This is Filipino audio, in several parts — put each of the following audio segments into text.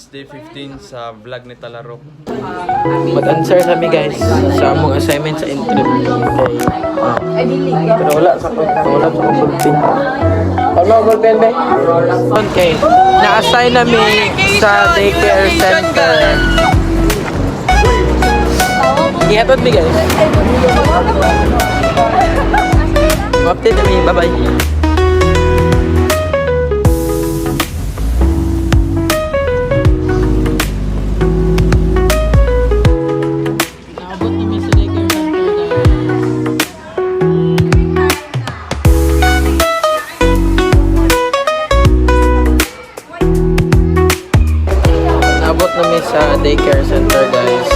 day 15 sa vlog ni Talaro. Mag-answer kami guys sa among assignment sa intro. Pero wala sa pagpulpin. Ano pulpin be? Okay. Na-assign namin sa daycare center. Ihatod mi guys. Update kami. Bye-bye. Sa daycare center guys.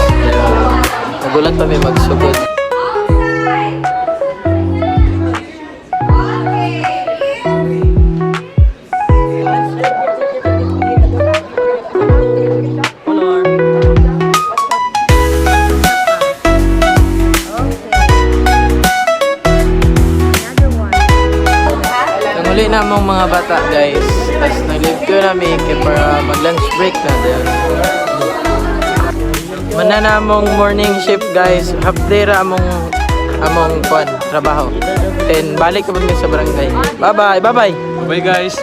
Nagulat kami magsugod. Nanguli na mong mga bata guys. Tapos nag-leave ko namin para mag-lunch break na din. Mananamong morning shift guys. Half day ra among trabaho. Then balik ko sa barangay. Bye bye. Bye bye. Bye guys.